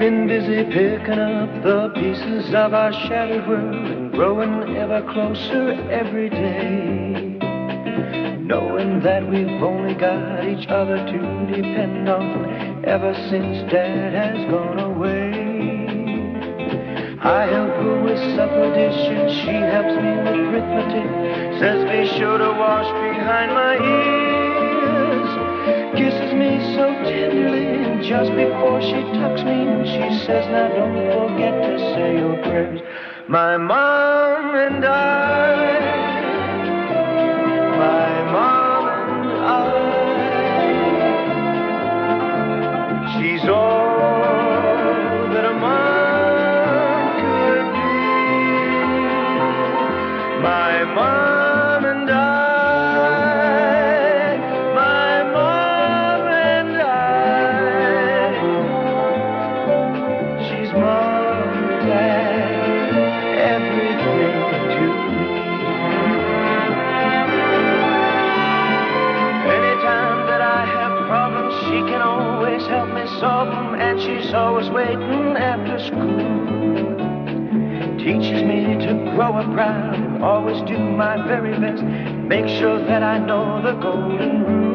been busy picking up the pieces of our shattered world and growing ever closer every day. Knowing that we've only got each other to depend on ever since Dad has gone away. I help her with supper dishes, she helps me with arithmetic, says be sure to wash behind my ears, kisses me so tenderly, and just before she tucks me, she says, now don't forget to say your prayers. My mom and I, my mom and I, she's all that a mom could be. My mom and I, my mom and I, she's mom, dad, everything to me. Anytime that I have problems, she can always help me solve them, and she's always waiting after school. Teaches me to grow up proud and always do my very best, make sure that I know the golden rule.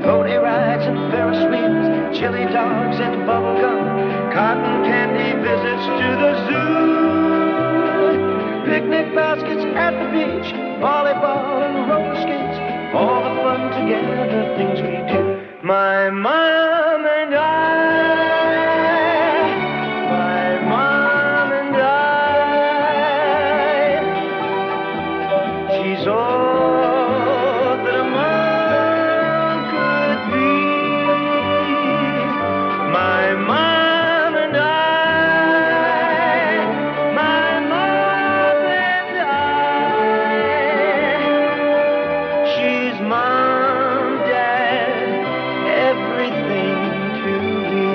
Pony rides and Ferris wheels, chili dogs and bubble gum, cotton candy visits to the zoo, picnic baskets at the beach, volleyball and roller skates, all the fun together things we do. My mom and I, my mom and I, she's all that a mom could be. My mom and I, my mom and I, she's mom, dad, everything to me.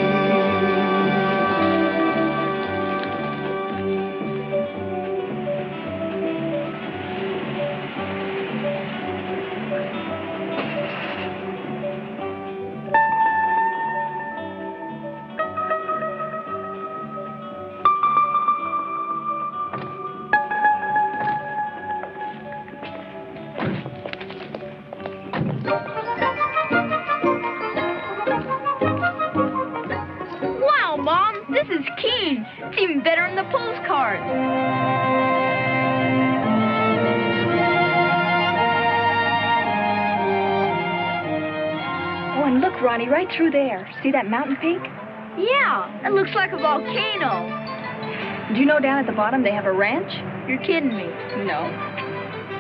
Wow, Mom, this is keen. It's even better than the postcard. Oh, and look, Ronnie, right through there. See that mountain peak? Yeah, it looks like a volcano. Do you know down at the bottom they have a ranch? You're kidding me. No.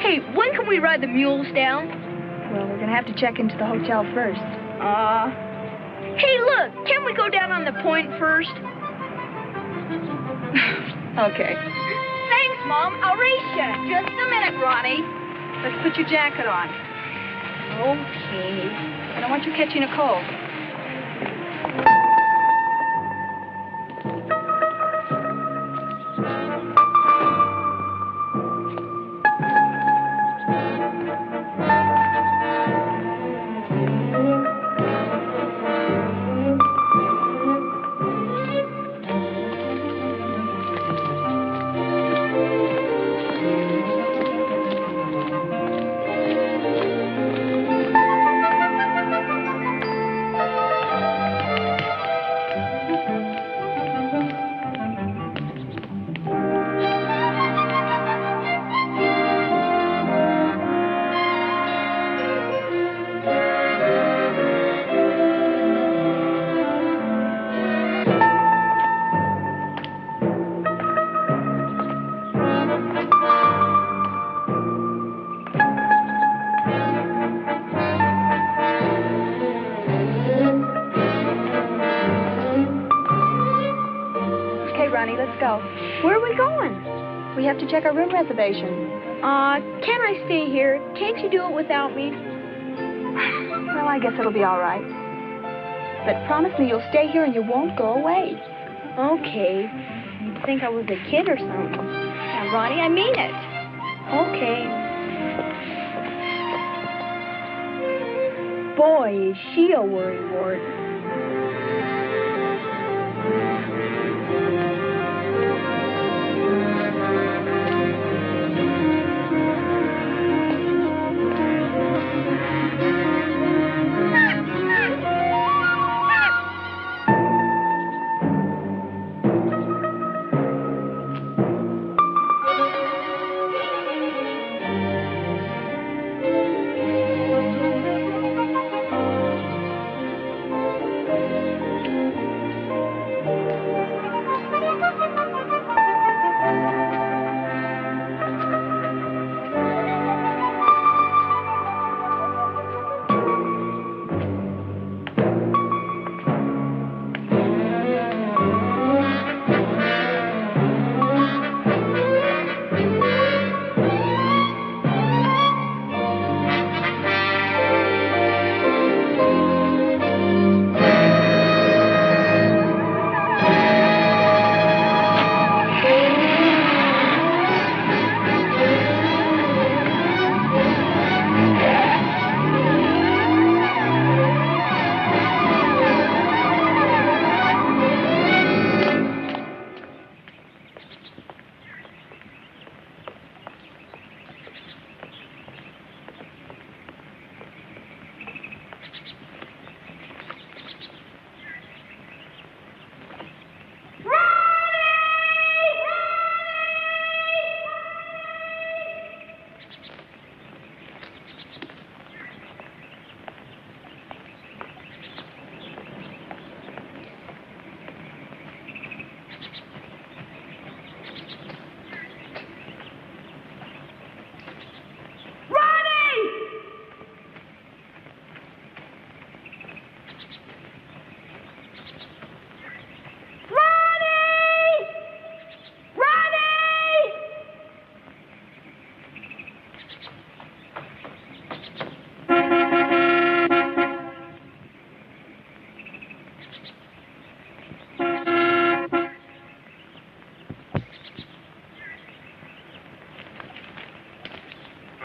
Hey, when can we ride the mules down? Well, we're going to have to check into the hotel first. Hey, look, can we go down on the point first? Okay. Thanks, Mom. I'll race you. Just a minute, Ronnie. Let's put your jacket on. Okay. I don't want you catching a cold. Ronnie, let's go. Where are we going? We have to check our room reservation. Can I stay here? Can't you do it without me? Well, I guess it'll be all right. But promise me you'll stay here and you won't go away. Okay. You'd think I was a kid or something. Now, Ronnie, I mean it. Okay. Boy, is she a worrywart.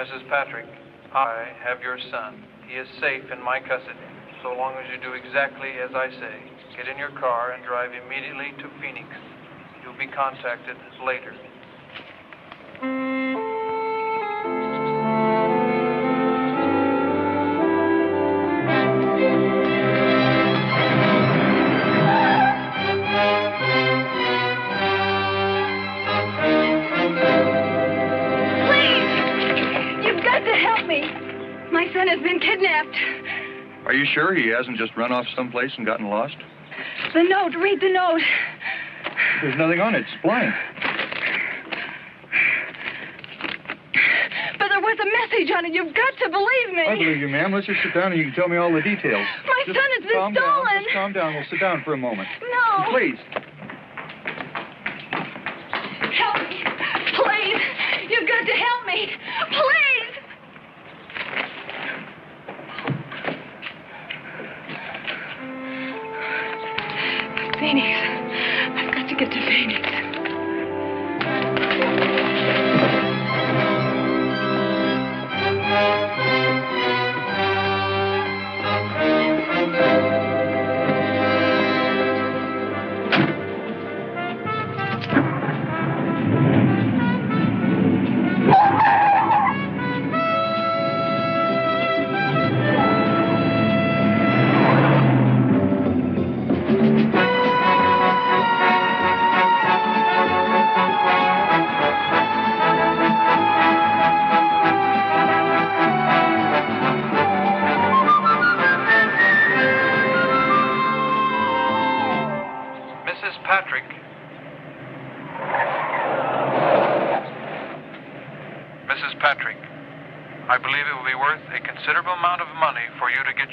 Mrs. Patrick, I have your son. He is safe in my custody, so long as you do exactly as I say. Get in your car and drive immediately to Phoenix. You'll be contacted later. My son has been kidnapped. Are you sure he hasn't just run off someplace and gotten lost? The note. Read the note. There's nothing on it. It's blank. But there was a message on it. You've got to believe me. I believe you, ma'am. Let's just sit down and you can tell me all the details. My son has been stolen. Down. Just calm down. We'll sit down for a moment. No. Please. Help me. Please. You've got to help me. Please. Phoenix. I've got to get to Phoenix.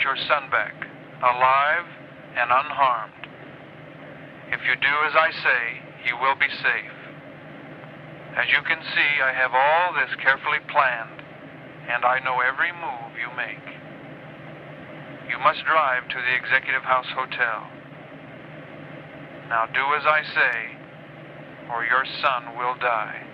Your son back, alive and unharmed. If you do as I say, he will be safe. As you can see, I have all this carefully planned, and I know every move you make. You must drive to the Executive House Hotel. Now do as I say, or your son will die.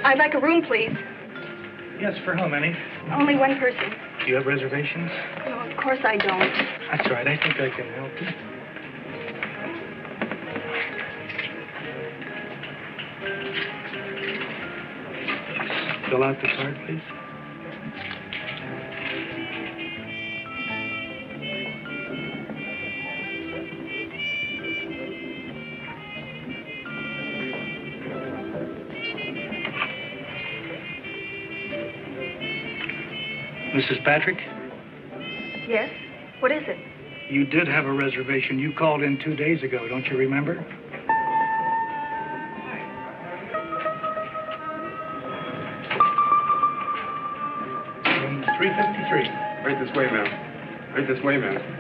I'd like a room, please. Yes, for how many? Only one person. Do you have reservations? No, of course I don't. That's all right. I think I can help you. Fill out the card, please. Mrs. Patrick? Yes? What is it? You did have a reservation. You called in 2 days ago, don't you remember? Room 353. Right this way, ma'am. Right this way, ma'am.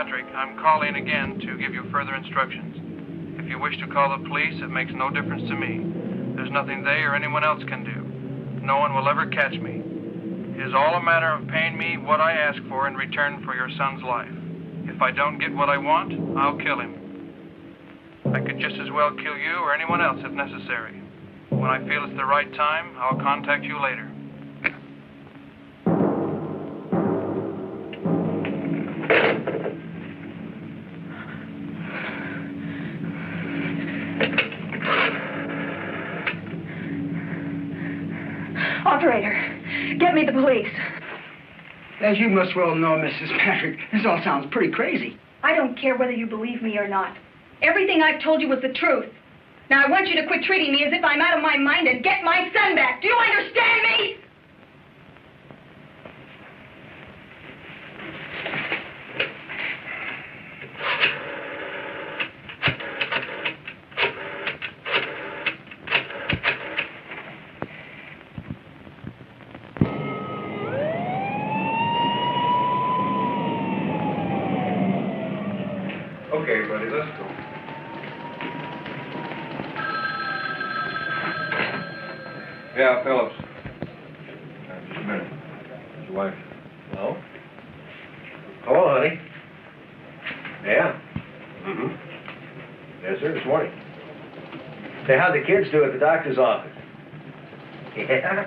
Patrick. I'm calling again to give you further instructions. If you wish to call the police, it makes no difference to me. There's nothing they or anyone else can do. No one will ever catch me. It is all a matter of paying me what I ask for in return for your son's life. If I don't get what I want, I'll kill him. I could just as well kill you or anyone else if necessary. When I feel it's the right time, I'll contact you later. Operator, get me the police. As you must well know, Mrs. Patrick, this all sounds pretty crazy. I don't care whether you believe me or not. Everything I've told you was the truth. Now, I want you to quit treating me as if I'm out of my mind and get my son back. Do you understand me? Okay, buddy, let's go. Yeah, Phillips. Just a minute. It's your wife. Hello? Hello, honey. Yeah. Mm-hmm. Yes, sir, this morning. Say, how'd the kids do at the doctor's office? Yeah?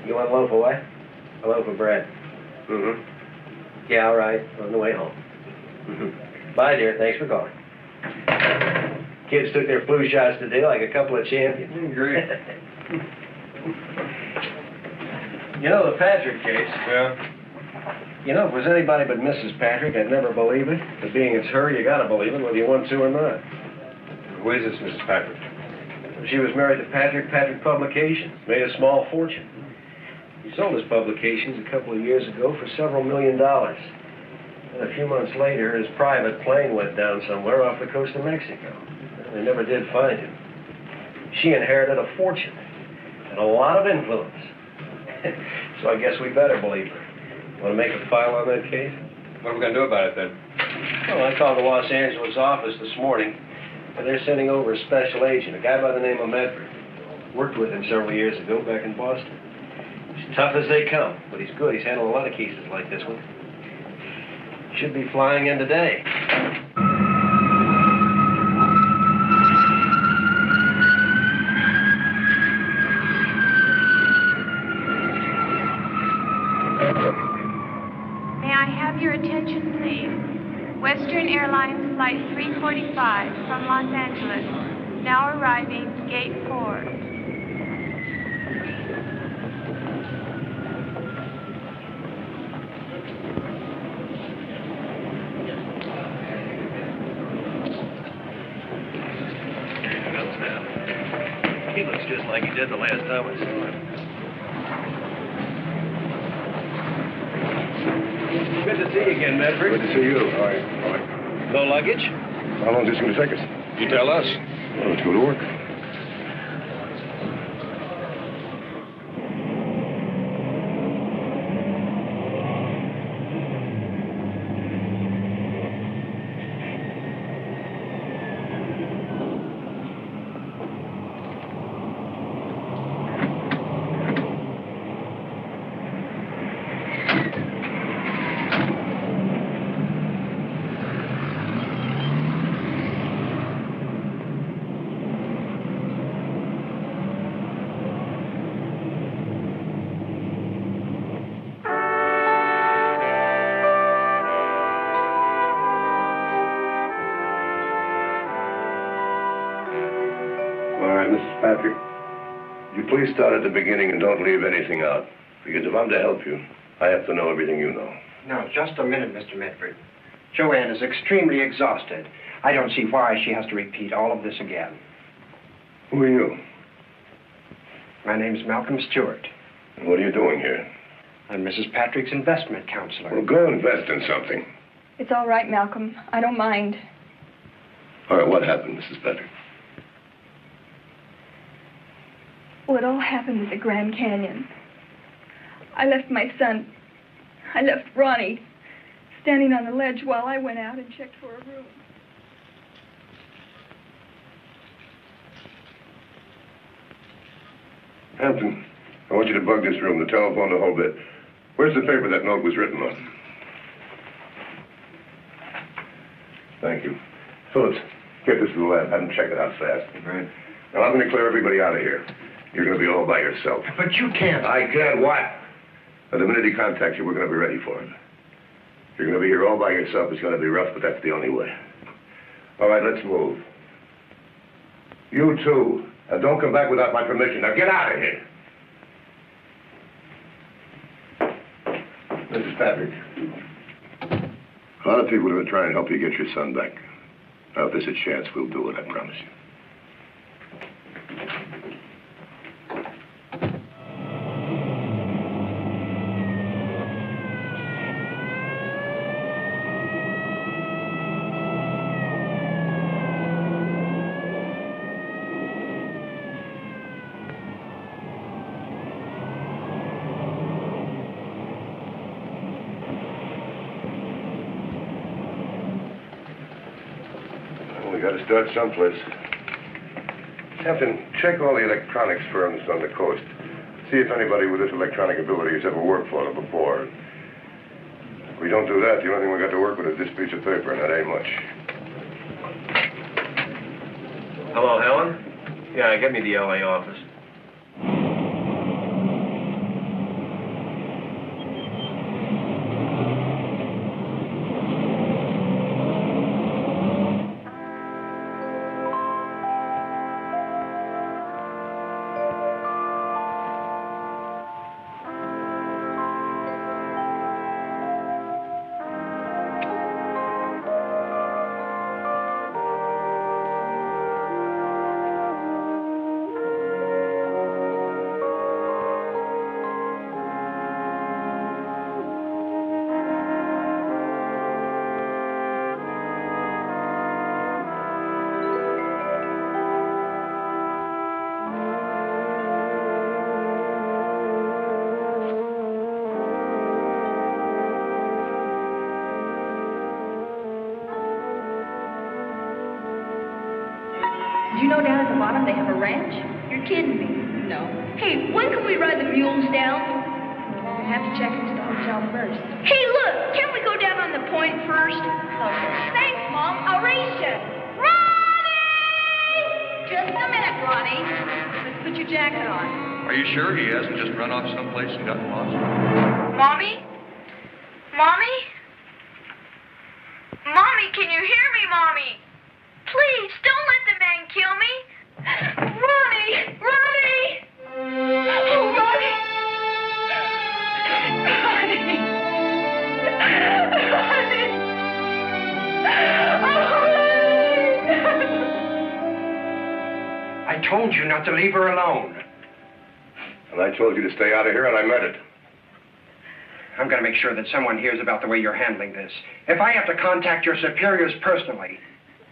You want a loaf of what? A loaf of bread. Mm-hmm. Yeah, all right. On the way home. Mm-hmm. Bye, dear. Thanks for calling. Kids took their flu shots today like a couple of champions. Great. You know, the Patrick case. Yeah? You know, if it was anybody but Mrs. Patrick, I'd never believe it. But being it's her, you gotta believe it, whether you want to or not. Who is this Mrs. Patrick? She was married to Patrick Publications, made a small fortune. He sold his publications a couple of years ago for several $1 million. And a few months later, his private plane went down somewhere off the coast of Mexico. They never did find him. She inherited a fortune and a lot of influence. So I guess we better believe her. Want to make a file on that case? What are we going to do about it, then? Well, I called the Los Angeles office this morning, and they're sending over a special agent, a guy by the name of Medford. Worked with him several years ago back in Boston. He's tough as they come, but he's good. He's handled a lot of cases like this one. Should be flying in today. May I have your attention, please? Western Airlines Flight 345 from Los Angeles, now arriving, Gate 4. He looks just like he did the last time I saw him. Good to see you again, Medford. Good to see you. All right. No luggage? How long is this going to take us? You tell us. Well, let's go to work. Mrs. Patrick, you please start at the beginning and don't leave anything out. Because if I'm to help you, I have to know everything you know. No, just a minute, Mr. Medford. Joanne is extremely exhausted. I don't see why she has to repeat all of this again. Who are you? My name's Malcolm Stewart. And what are you doing here? I'm Mrs. Patrick's investment counselor. Well, go invest in something. It's all right, Malcolm. I don't mind. All right, what happened, Mrs. Patrick? Well, it all happened at the Grand Canyon. I left my son. I left Ronnie standing on the ledge while I went out and checked for a room. Hampton, I want you to bug this room, the telephone, the whole bit. Where's the paper that note was written on? Thank you. Phillips, get this to the lab. Have them check it out fast. Right. Now, I'm going to clear everybody out of here. You're going to be all by yourself. But you can't. I can what? Now, the minute he contacts you, we're going to be ready for him. If you're going to be here all by yourself, it's going to be rough, but that's the only way. All right, let's move. You too. And don't come back without my permission. Now, get out of here. Mrs. Patrick. A lot of people are going to try and help you get your son back. Now, if there's a chance, we'll do it, I promise you. Start someplace. Hampton, check all the electronics firms on the coast. See if anybody with this electronic ability has ever worked for them before. If we don't do that, the only thing we got to work with is this piece of paper, and that ain't much. Hello, Helen? Yeah, get me the L.A. office. Do you know down at the bottom they have a ranch? You're kidding me. No. Hey, when can we ride the mules down? We have to check into the hotel first. Hey, look! Can't we go down on the point first? Okay. Thanks, Mom. I'll race you. Ronnie! Just a minute, Ronnie. Let's put your jacket on. Are you sure he hasn't just run off someplace and gotten lost? Mommy? Mommy? Mommy, can you hear me, Mommy? Please, don't let the man kill me. Ronnie! Ronnie! Oh, Ronnie! Ronnie! I told you not to leave her alone. And I told you to stay out of here, and I meant it. I'm going to make sure that someone hears about the way you're handling this. If I have to contact your superiors personally...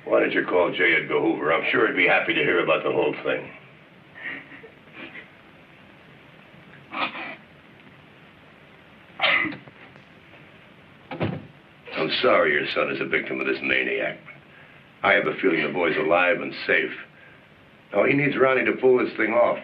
Why don't you call J. Edgar Hoover? I'm sure he'd be happy to hear about the whole thing. I'm sorry your son is a victim of this maniac. I have a feeling the boy's alive and safe. Now, he needs Ronnie to pull this thing off.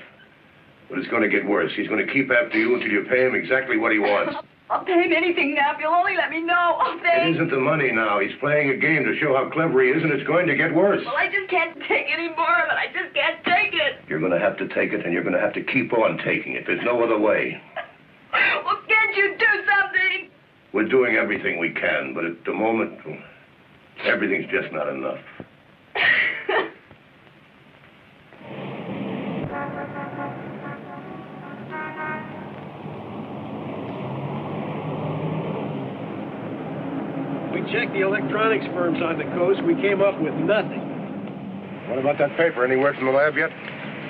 But it's going to get worse. He's going to keep after you until you pay him exactly what he wants. I'll pay him anything now if you'll only let me know. I'll pay. It isn't the money now. He's playing a game to show how clever he is, and it's going to get worse. Well, I just can't take any more of it. I just can't take it. You're going to have to take it, and you're going to have to keep on taking it. There's no other way. Well, can't you do something? We're doing everything we can, but at the moment, everything's just not enough. We checked the electronics firms on the coast. We came up with nothing. What about that paper? Any word from the lab yet?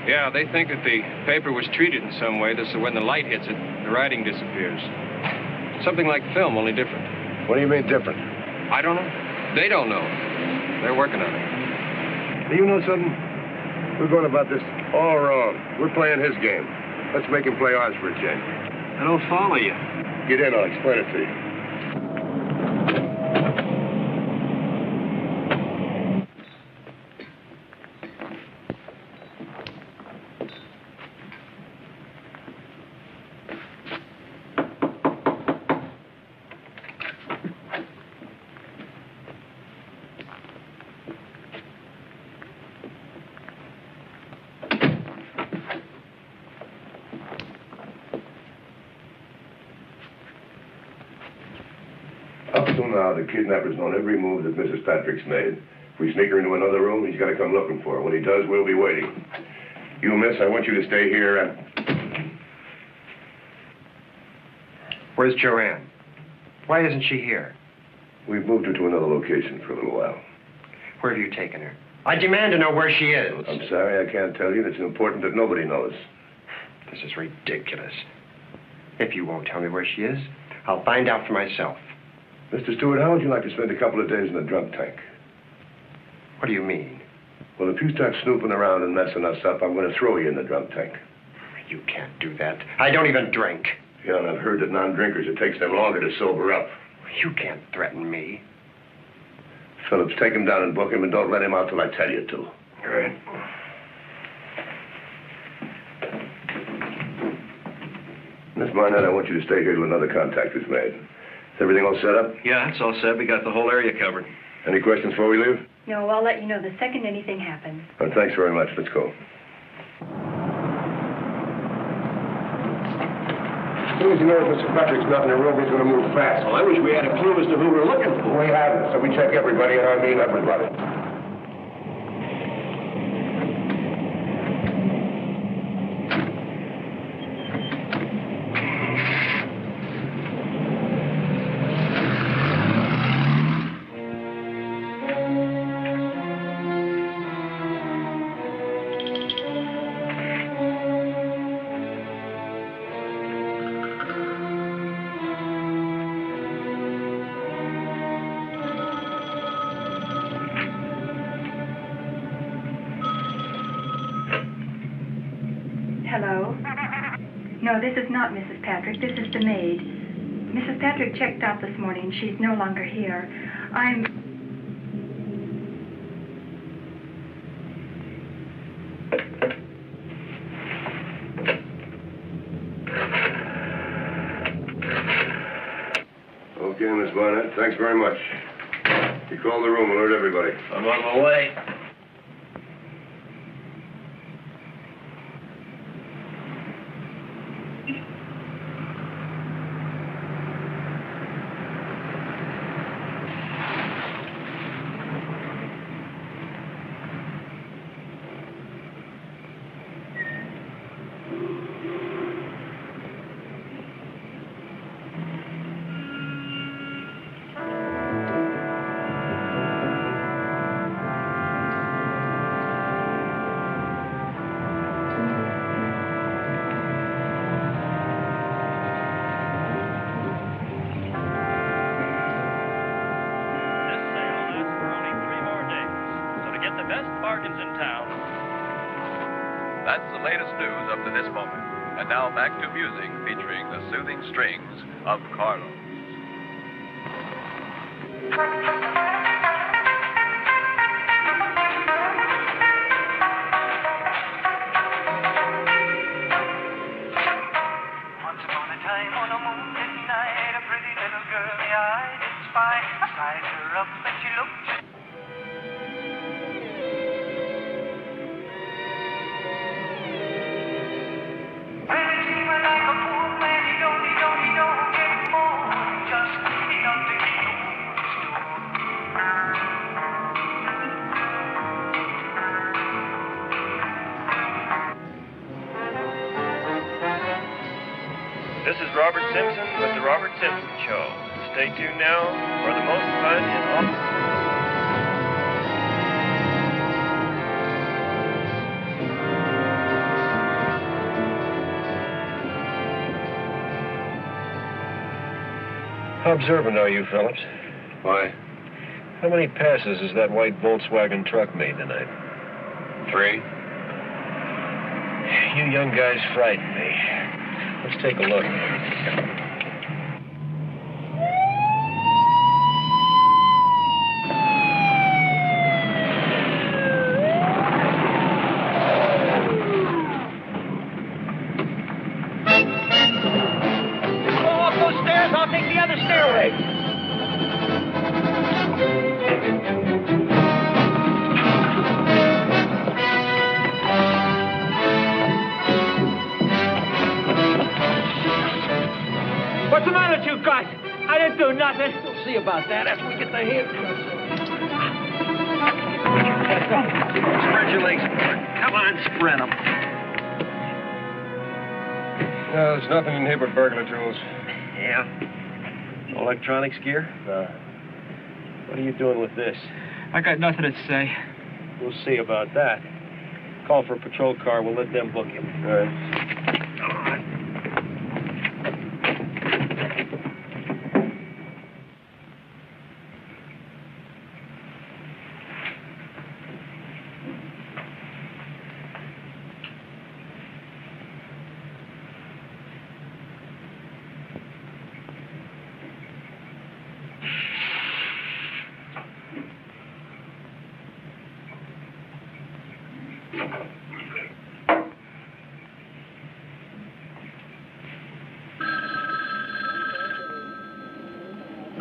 Yeah, they think that the paper was treated in some way. This is when the light hits it, the writing disappears. Something like film, only different. What do you mean different? I don't know. They don't know. They're working on it. Do you know something? We're going about this all wrong. We're playing his game. Let's make him play ours for a change. I don't follow you. Get in, I'll explain it to you. Until now, the kidnapper's known every move that Mrs. Patrick's made. If we sneak her into another room, he's got to come looking for her. When he does, we'll be waiting. You, miss, I want you to stay here and... Where's Joanne? Why isn't she here? We've moved her to another location for a little while. Where have you taken her? I demand to know where she is. I'm sorry, I can't tell you. It's important that nobody knows. This is ridiculous. If you won't tell me where she is, I'll find out for myself. Mr. Stewart, how would you like to spend a couple of days in the drunk tank? What do you mean? Well, if you start snooping around and messing us up, I'm going to throw you in the drunk tank. You can't do that. I don't even drink. Yeah, and I've heard that non-drinkers, it takes them longer to sober up. You can't threaten me. Phillips, take him down and book him, and don't let him out till I tell you to. All right. Miss Barnett, I want you to stay here till another contact is made. Is everything all set up? Yeah, it's all set. We got the whole area covered. Any questions before we leave? No, I'll let you know the second anything happens. Well, thanks very much. Let's go. As soon as he knows Mr. Patrick's not in the room, he's going to move fast. Well, I wish we had a clue as to who we're looking for. We haven't, so we check everybody, and I mean everybody. Hello? No, this is not Mrs. Patrick. This is the maid. Mrs. Patrick checked out this morning. She's no longer here. Okay, Miss Barnett. Thanks very much. You call the room. Alert everybody. I'm on my way. That's the latest news up to this moment. And now back to music featuring the soothing strings of Carlos. Once upon a time on a moonlit night, a pretty little girl the eye did spy. I sized her up and she looked just This is Robert Simpson with The Robert Simpson Show. Stay tuned now for the most fun in all... How observant are you, Phillips? Why? How many passes has that white Volkswagen truck made tonight? 3. You young guys frighten me. Let's take a look. Go up those stairs, I'll take the other stairway. What's the matter with you guys? I didn't do nothing. see about that after we get the handcuffs on. Spread your legs, Bert. Come on, spread them. No, there's nothing in here but burglar tools. Yeah. Electronics gear? What are you doing with this? I got nothing to say. We'll see about that. Call for a patrol car. We'll let them book him. All right.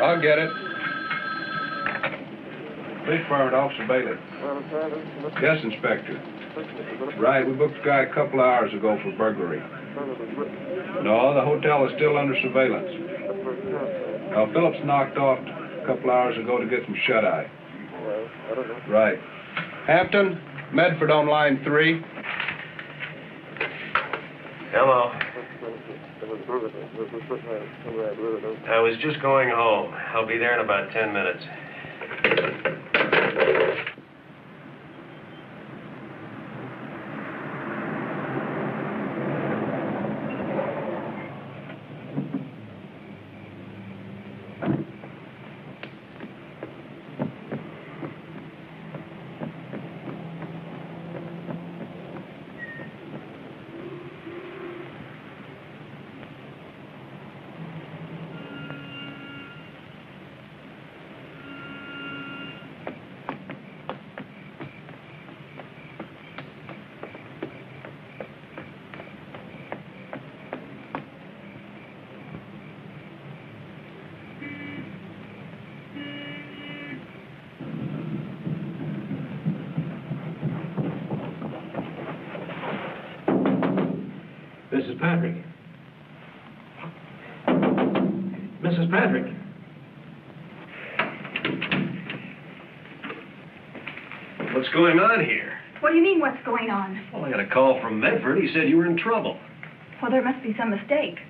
I'll get it. Police Department, Officer Bailey. Yes, Inspector. Right, we booked the guy a couple of hours ago for burglary. No, the hotel is still under surveillance. Now, Phillips knocked off a couple of hours ago to get some shut-eye. Right. Hampton, Medford on line 3. Hello. I was just going home. I'll be there in about 10 minutes. Mrs. Patrick. Mrs. Patrick. What's going on here? What do you mean, what's going on? Well, I got a call from Medford. He said you were in trouble. Well, there must be some mistake.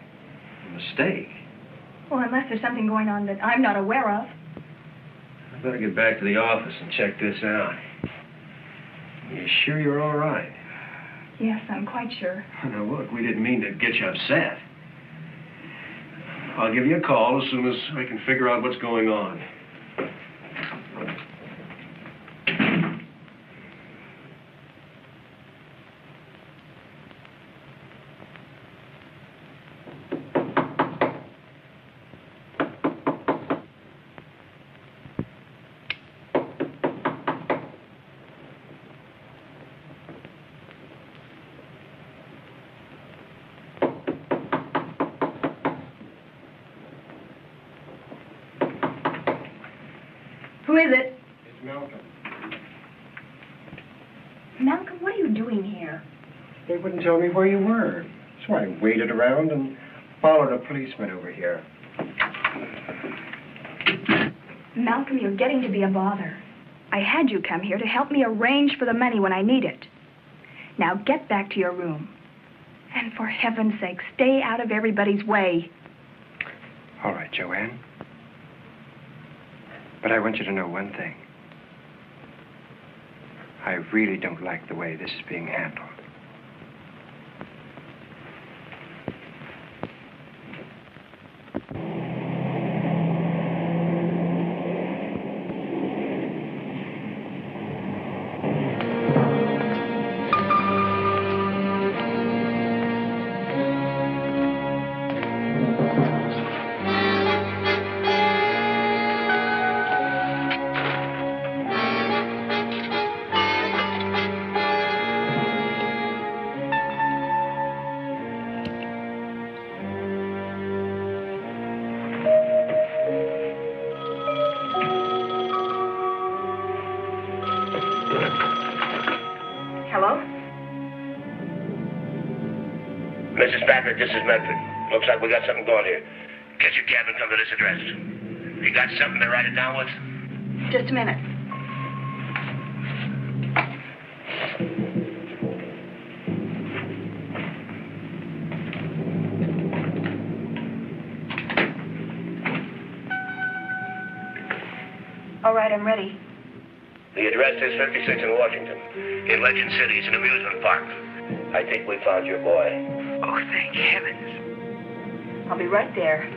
A mistake? Well, unless there's something going on that I'm not aware of. I better get back to the office and check this out. Are you sure you're all right? Yes, I'm quite sure. Now, look, we didn't mean to get you upset. I'll give you a call as soon as I can figure out what's going on. Who is it? It's Malcolm. Malcolm, what are you doing here? They wouldn't tell me where you were. So I waited around and followed a policeman over here. Malcolm, you're getting to be a bother. I had you come here to help me arrange for the money when I need it. Now get back to your room. And for heaven's sake, stay out of everybody's way. All right, Joanne. But I want you to know one thing. I really don't like the way this is being handled. Mrs. Patrick, this is Medford. Looks like we got something going here. Get your cab and come to this address. You got something to write it down with? Just a minute. All right, I'm ready. The address is 56 in Washington. In Legend City, it's an amusement park. I think we found your boy. Oh, thank heavens. I'll be right there.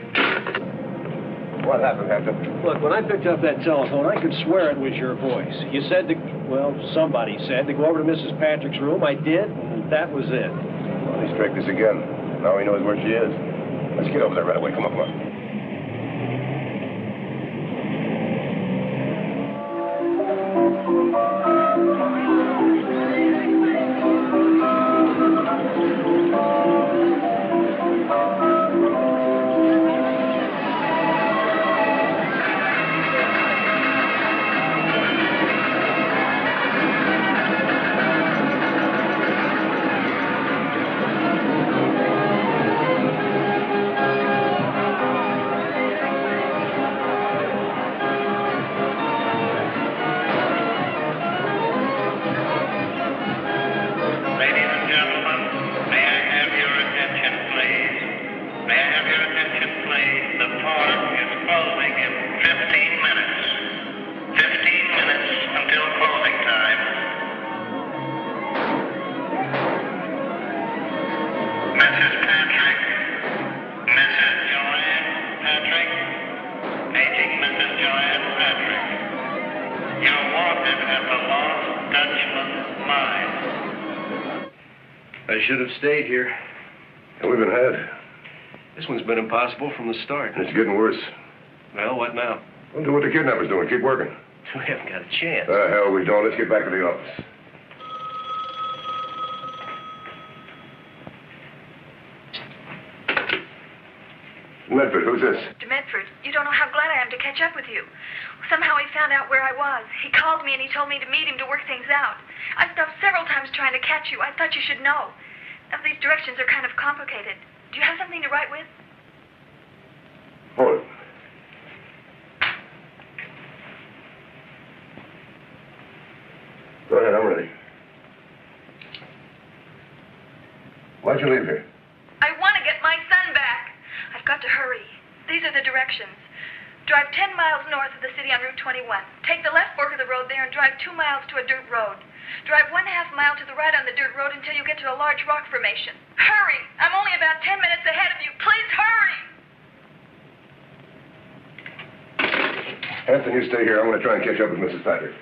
What happened, Hampton? Look, when I picked up that telephone, I could swear it was your voice. You said to, well, somebody said to go over to Mrs. Patrick's room. I did, and that was it. Well, he's tricked us again. Now he knows where she is. Let's get over there right away. Come on, come on. I should have stayed here. And we've been had. This one's been impossible from the start. And it's getting worse. Well, what now? We'll do what the kidnapper's doing. Keep working. We haven't got a chance. Hell, we don't. Let's get back to the office. Medford, who's this? Mr. Medford, you don't know how glad I am to catch up with you. Somehow he found out where I was. He called me and he told me to meet him to work things out. I stopped several times trying to catch you. I thought you should know. Now, these directions are kind of complicated. Do you have something to write with? Hold it. Go ahead, I'm ready. Why'd you leave here? I want to get my son back. I've got to hurry. These are the directions. Drive 10 miles north of the city on Route 21. Take the left fork of the road there and drive 2 miles to a dirt road. Drive 1/2 mile to the right on the dirt road until you get to a large rock formation. Hurry! I'm only about 10 minutes ahead of you. Please hurry! Anthony, you stay here. I'm going to try and catch up with Mrs. Patrick.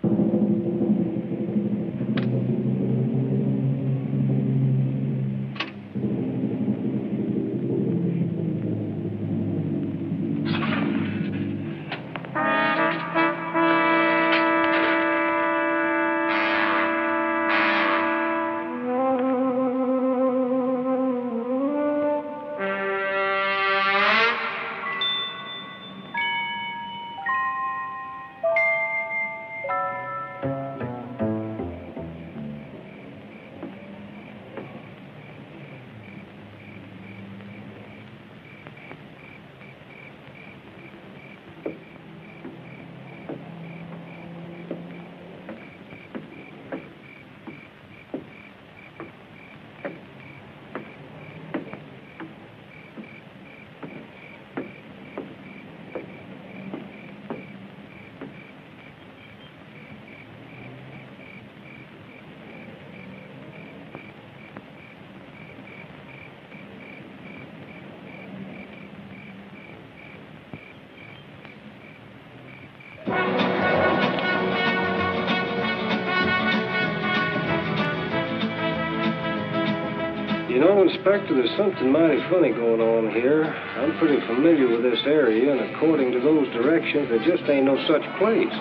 You know, Inspector, there's something mighty funny going on here. I'm pretty familiar with this area, and according to those directions, there just ain't no such place.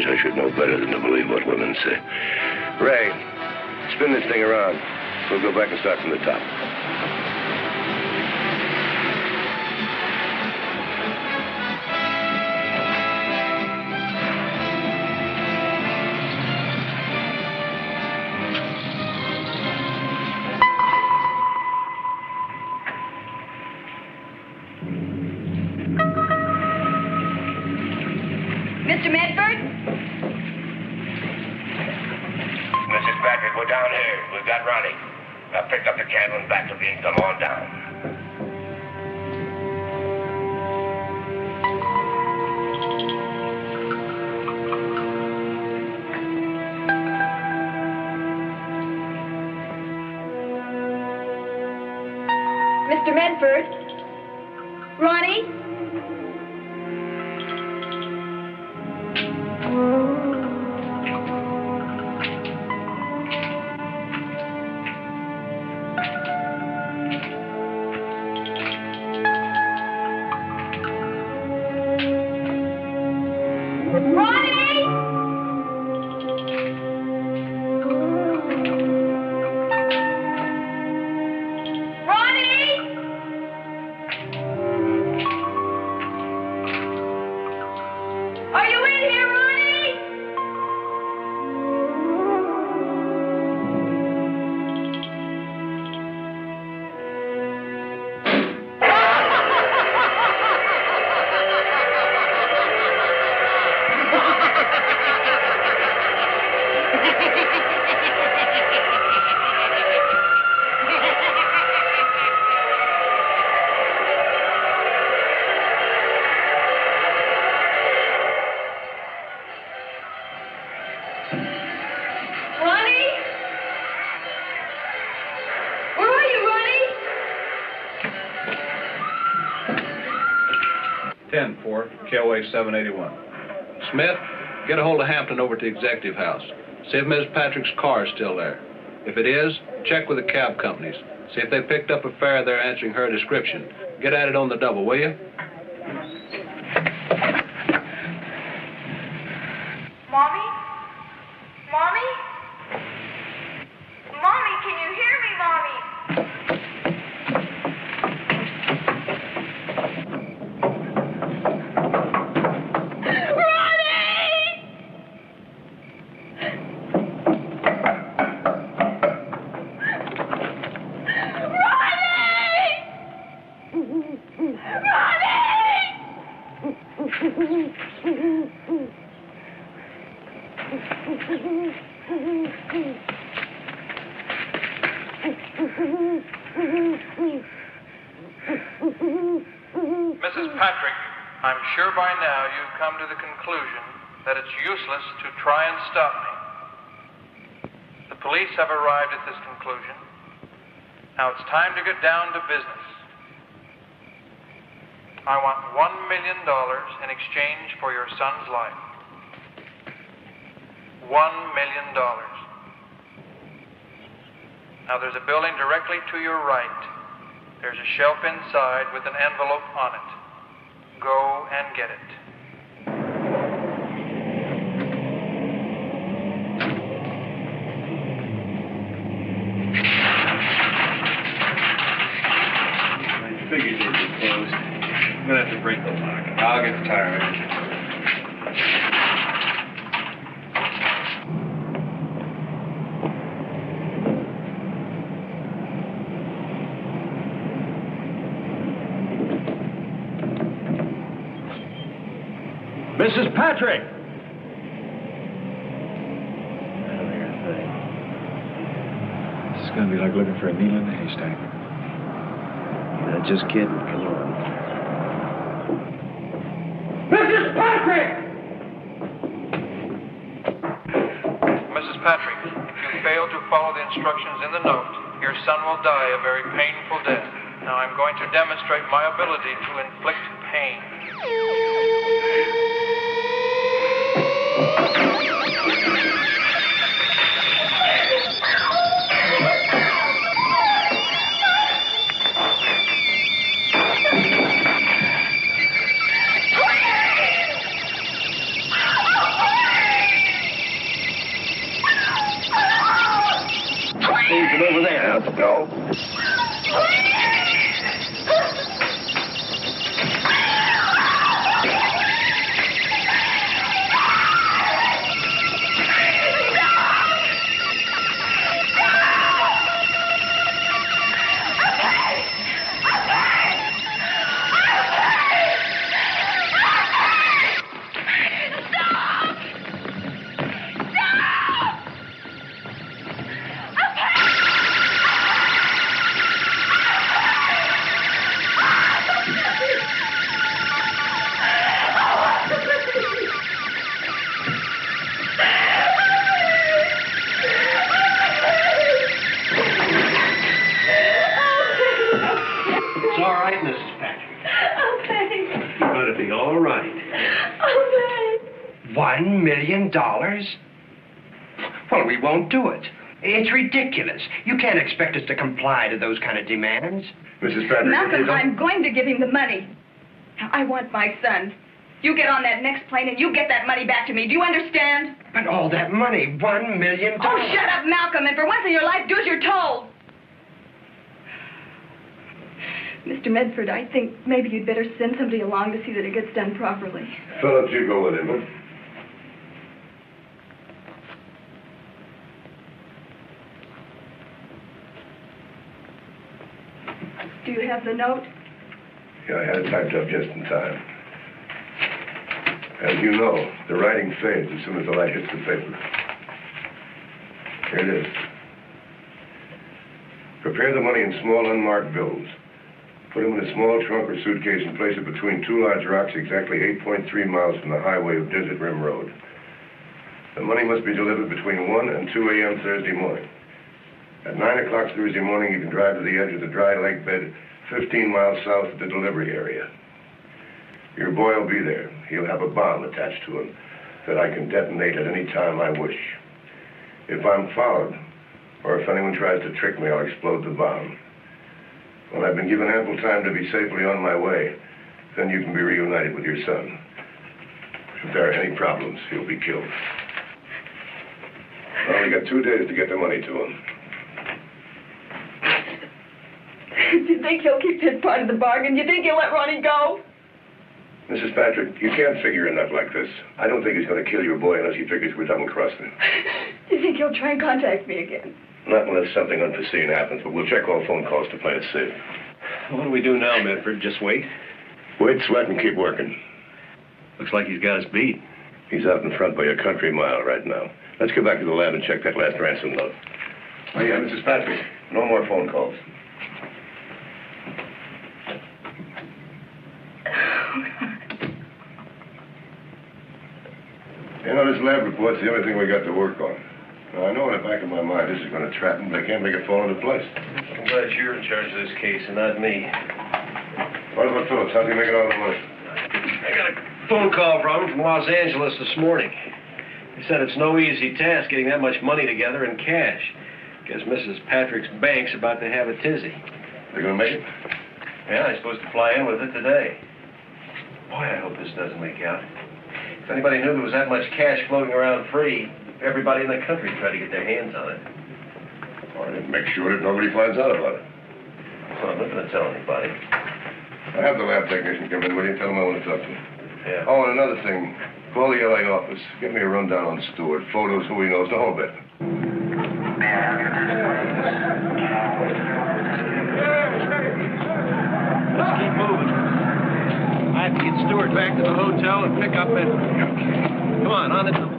I should know better than to believe what women say. Ray, spin this thing around. We'll go back and start from the top. Mr. Medford? Mrs. Patrick, we're down here. We've got Ronnie. I've picked up the candle and back to being come on down. Mr. Medford? Ronnie? Ronnie? Where are you, Ronnie? 10-4, KOA 781. Smith, get a hold of Hampton over to Executive House. See if Ms. Patrick's car is still there. If it is, check with the cab companies. See if they picked up a fare there answering her description. Get at it on the double, will you? Mommy? Mommy? Mommy, can you hear me, Mommy? Mrs. Patrick, I'm sure by now you've come to the conclusion that it's useless to try and stop me. The police have arrived at this conclusion. Now it's time to get down to business. I want $1 million in exchange for your son's life. $1 million. Now there's a building directly to your right. There's a shelf inside with an envelope on it. Go and get it. I figured they'd be closed. I'm gonna have to break the lock. I'll get the tire engine. Mrs. Patrick! This is going to be like looking for a needle in a haystack. Just kidding. Come on. Mrs. Patrick! Mrs. Patrick, if you fail to follow the instructions in the note, your son will die a very painful death. Now I'm going to demonstrate my ability to inflict pain. all right, Mrs. Patrick? Oh, thanks. You're going to be all right. Oh, thanks. $1 million? Well, we won't do it. It's ridiculous. You can't expect us to comply to those kind of demands. Mrs. Patrick, Malcolm, I'm going to give him the money. Now, I want my son. You get on that next plane and you get that money back to me. Do you understand? But all that money, $1 million. Oh, shut up, Malcolm, and for once in your life, do as you're told. Mr. Medford, I think maybe you'd better send somebody along to see that it gets done properly. Phillips, you go with him, huh? Do you have the note? Yeah, I had it typed up just in time. As you know, the writing fades as soon as the light hits the paper. Here it is. Prepare the money in small unmarked bills. Put them in a small trunk or suitcase and place it between two large rocks exactly 8.3 miles from the highway of Desert Rim Road. The money must be delivered between 1 and 2 a.m. Thursday morning. At 9 o'clock Thursday morning, you can drive to the edge of the dry lake bed 15 miles south of the delivery area. Your boy will be there. He'll have a bomb attached to him that I can detonate at any time I wish. If I'm followed, or if anyone tries to trick me, I'll explode the bomb. When I've been given ample time to be safely on my way, then you can be reunited with your son. If there are any problems, he'll be killed. Well, we got 2 days to get the money to him. Do you think he'll keep his part of the bargain? Do you think he'll let Ronnie go? Mrs. Patrick, you can't figure a nut like this. I don't think he's going to kill your boy unless he figures we're double-crossing him. Do you think he'll try and contact me again? Not unless something unforeseen happens, but we'll check all phone calls to play it safe. What do we do now, Medford? Just wait? Wait, sweat, and keep working. Looks like he's got us beat. He's out in front by a country mile right now. Let's go back to the lab and check that last ransom note. Oh, yeah, Mrs. Patrick, no more phone calls. You know, this lab report's the only thing we got to work on. Now, I know in the back of my mind this is going to trap him, but I can't make it fall into place. I'm glad you're in charge of this case and not me. What about Phillips? How'd he make it all the money? I got a phone call from him from Los Angeles this morning. He said it's no easy task getting that much money together in cash. Guess Mrs. Patrick's bank's about to have a tizzy. They going to make it? Yeah, he's supposed to fly in with it today. Boy, I hope this doesn't leak out. If anybody knew there was that much cash floating around free, everybody in the country would try to get their hands on it. Well, then make sure that nobody finds out about it. Well, I'm not going to tell anybody. I'll have the lab technician come in with you and tell him I want to talk to him. Yeah. Oh, and another thing. Call the L.A. office. Get me a rundown on Stewart. Photos, who he knows, the whole bit. Let's keep moving. I have to get Stewart back to the hotel and pick up Medford. Come on the double.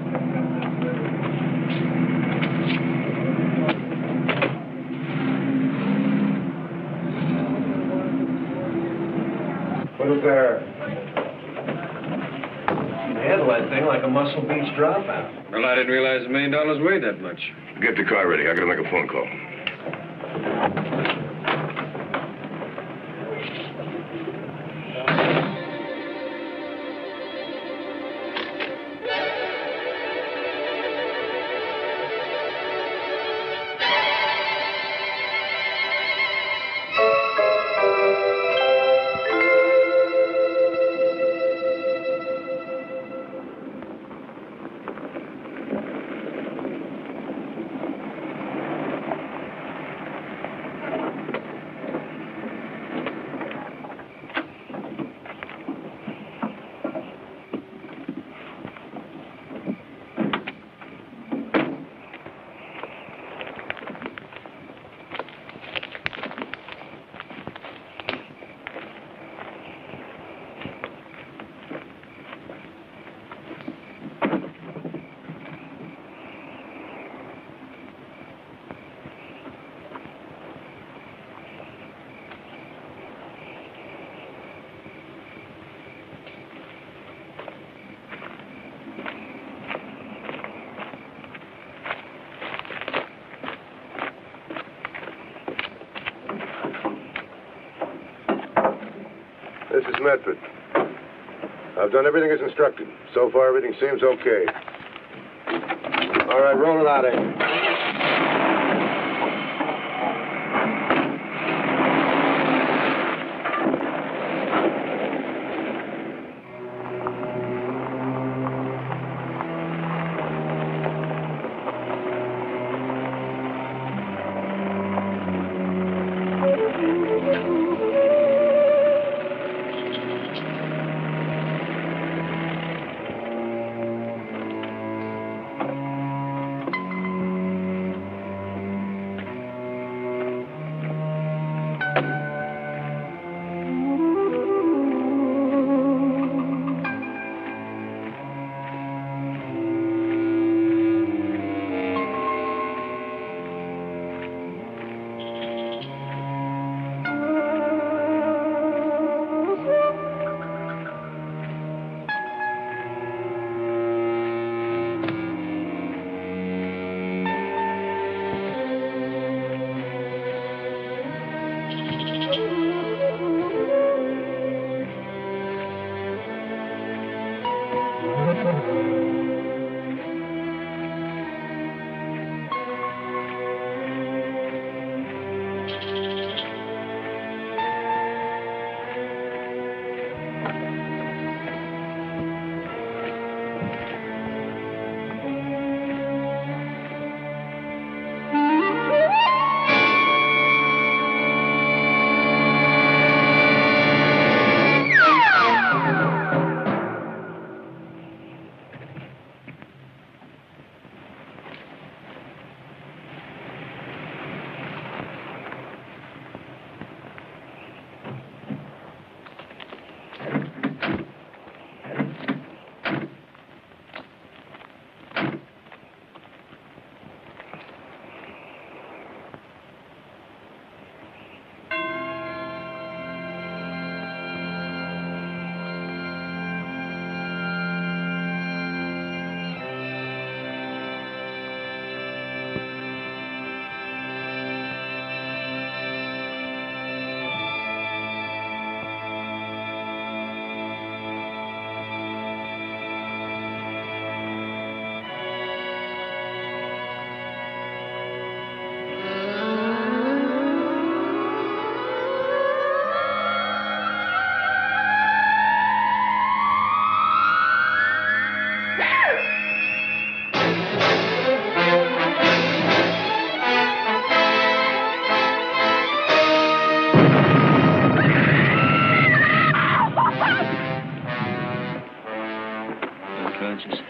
What is there? Handle that thing like a Muscle Beach dropout. Well, I didn't realize $1 million weighed that much. Get the car ready. I got to make a phone call. This is Medford. I've done everything as instructed. So far, everything seems okay. All right, roll it out, Amy.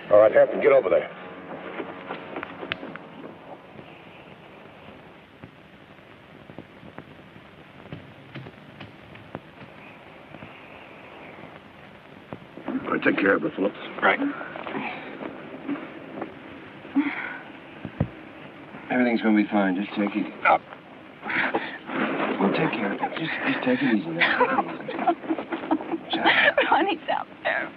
All right, Captain, get over there. All right, take care of it, Phillips. Right. Everything's going to be fine. Just take it up. We'll take care of it. Just take it easy now. Ronnie's out there.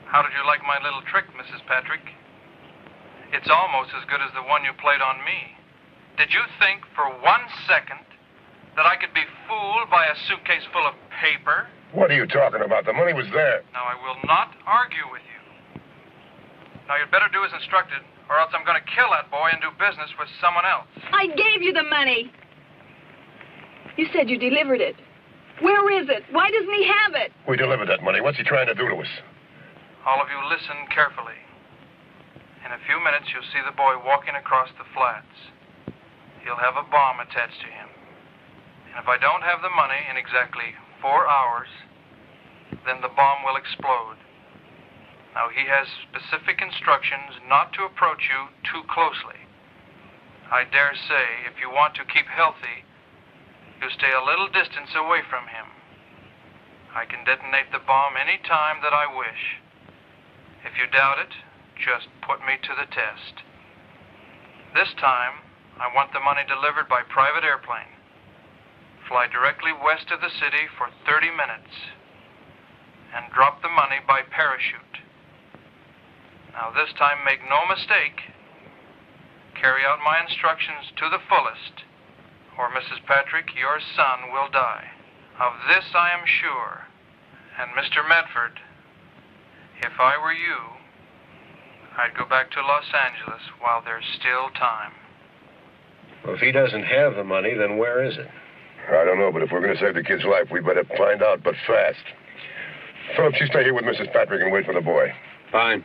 How did you like my little trick, Mrs. Patrick? It's almost as good as the one you played on me. Did you think for 1 second that I could be fooled by a suitcase full of paper? What are you talking about? The money was there. Now, I will not argue with you. Now, you'd better do as instructed, or else I'm going to kill that boy and do business with someone else. I gave you the money. You said you delivered it. Where is it? Why doesn't he have it? We delivered that money. What's he trying to do to us? All of you listen carefully. In a few minutes, you'll see the boy walking across the flats. He'll have a bomb attached to him. And if I don't have the money in exactly 4 hours, then the bomb will explode. Now, he has specific instructions not to approach you too closely. I dare say, if you want to keep healthy, you stay a little distance away from him. I can detonate the bomb any time that I wish. If you doubt it, just put me to the test. This time, I want the money delivered by private airplane. Fly directly west of the city for 30 minutes and drop the money by parachute. Now, this time, make no mistake. Carry out my instructions to the fullest, or Mrs. Patrick, your son will die. Of this I am sure. And Mr. Medford, if I were you, I'd go back to Los Angeles while there's still time. Well, if he doesn't have the money, then where is it? I don't know, but if we're going to save the kid's life, we better find out, but fast. Phillips, you stay here with Mrs. Patrick and wait for the boy. Fine.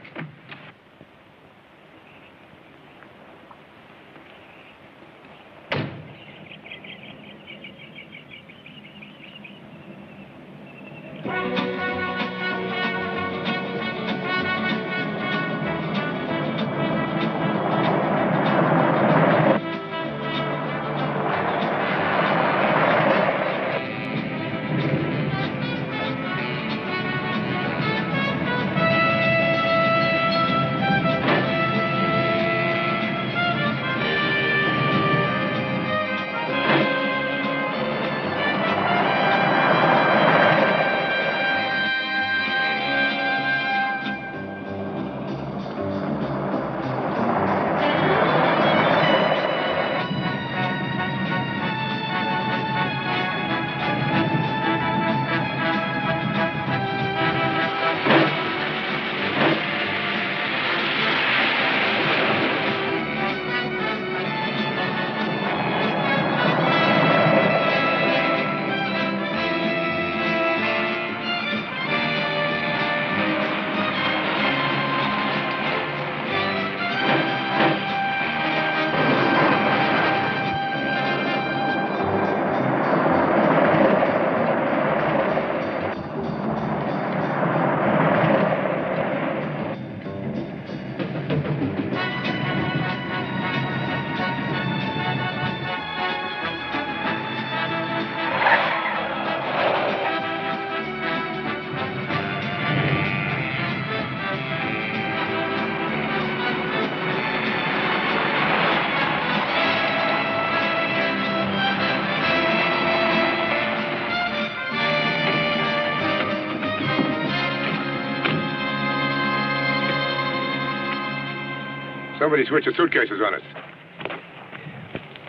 Somebody switched the suitcases on us.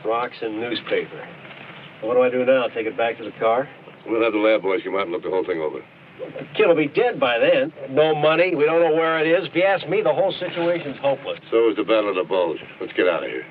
Rocks and newspaper. What do I do now? Take it back to the car? We'll have the lab boys come out and look the whole thing over. The kid will be dead by then. No money. We don't know where it is. If you ask me, the whole situation's hopeless. So is the Battle of the Bulge. Let's get out of here.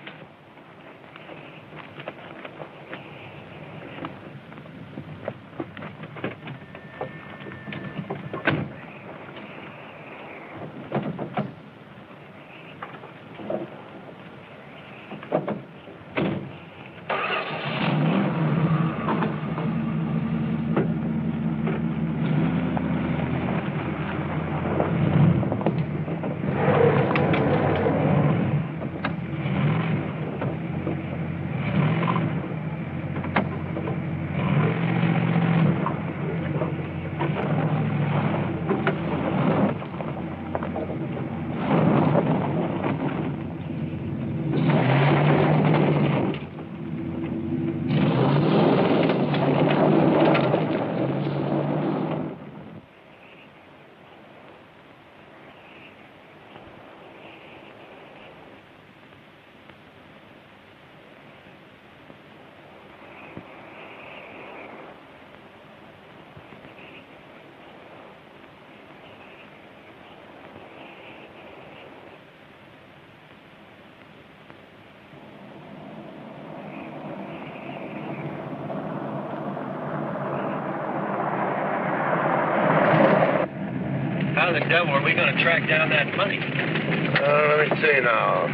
How the devil are we going to track down that money? Let me see now.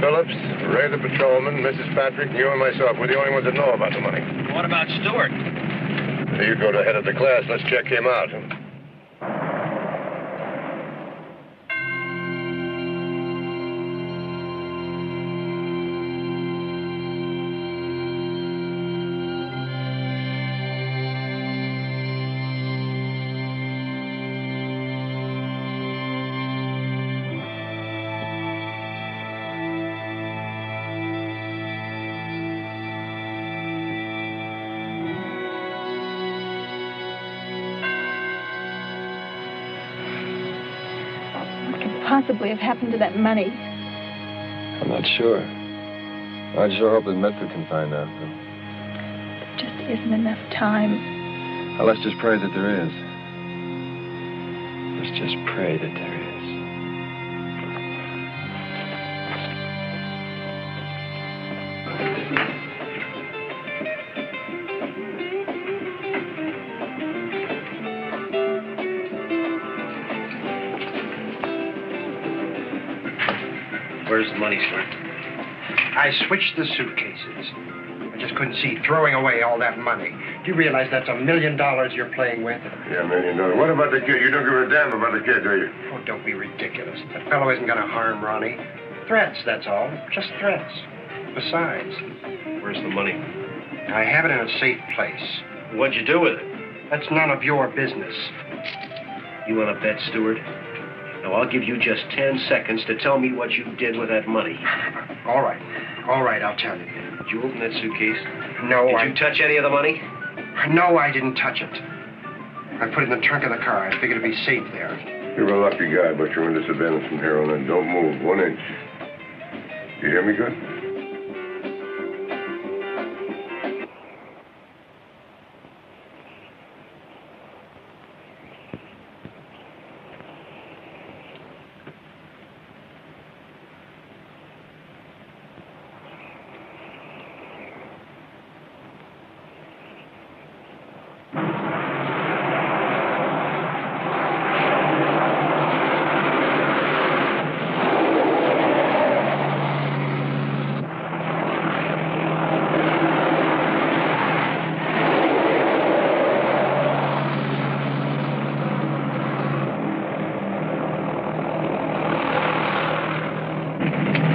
Phillips, Ray the patrolman, Mrs. Patrick, you and myself. We're the only ones that know about the money. What about Stewart? You go to head of the class. Let's check him out. possibly have happened to that money? I'm not sure. I'd sure hope that Medford can find out, though. There just isn't enough time. Well, let's just pray that there is. Let's just pray that there is. Where's the money, sir? I switched the suitcases. I just couldn't see throwing away all that money. Do you realize that's $1 million you're playing with? Yeah, $1 million. What about the kid? You don't give a damn about the kid, do you? Oh, don't be ridiculous. That fellow isn't going to harm Ronnie. Threats, that's all. Just threats. Besides, Where's the money? I have it in a safe place. What'd you do with it? That's none of your business. You want to bet, Stewart? Now, I'll give you just 10 seconds to tell me what you did with that money. All right. All right, I'll tell you. Did you open that suitcase? No, Did you touch any of the money? No, I didn't touch it. I put it in the trunk of the car. I figured it'd be safe there. You're a lucky guy, but you're in disadvantage from here on in. Don't move 1 inch. You hear me good?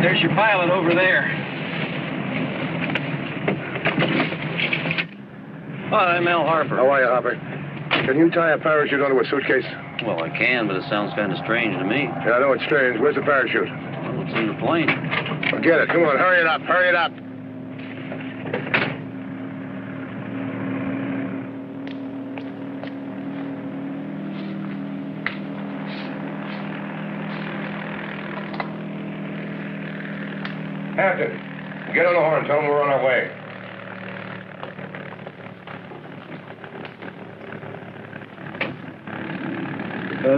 There's your pilot over there. Hi, I'm Al Harper. How are you, Harper? Can you tie a parachute onto a suitcase? Well, I can, but it sounds kind of strange to me. Yeah, I know it's strange. Where's the parachute? Well, it's in the plane. Forget it. Come on, hurry it up. Hurry it up. Captain, get on the horn. Tell them we're on our way.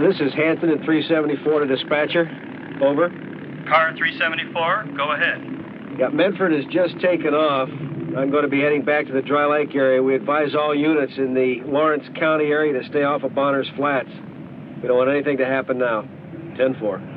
This is Hampton at 374 to dispatcher. Over. Car 374, go ahead. Yeah, Medford has just taken off. I'm going to be heading back to the Dry Lake area. We advise all units in the Lawrence County area to stay off of Bonner's Flats. We don't want anything to happen now. 10-4.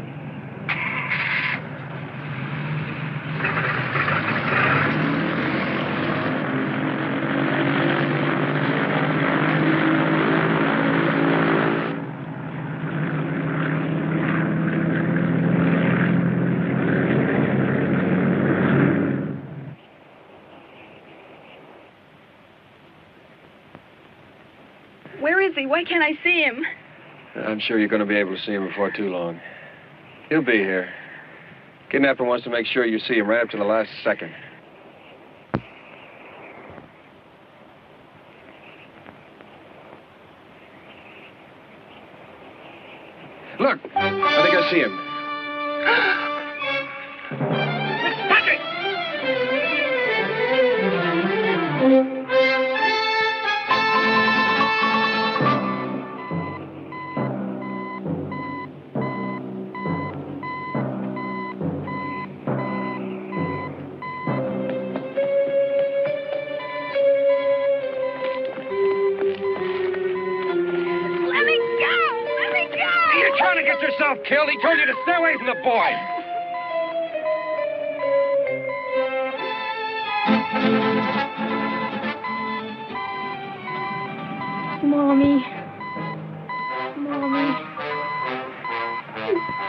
Where is he? Why can't I see him? I'm sure you're going to be able to see him before too long. He'll be here. Kidnapper wants to make sure you see him right up to the last second. Look! I think I see him. Killed. He told you to stay away from the boy. Mommy. Mommy.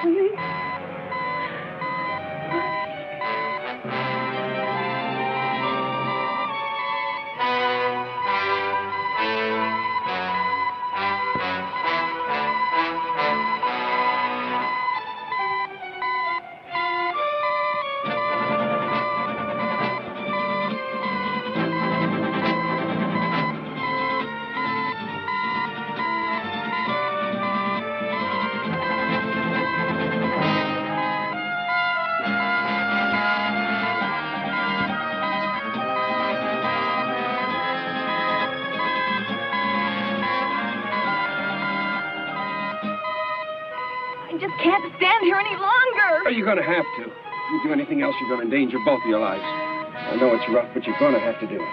Mommy. just can't stand here any longer. You're going to have to. If you do anything else, you're going to endanger both of your lives. I know it's rough, but you're going to have to do it.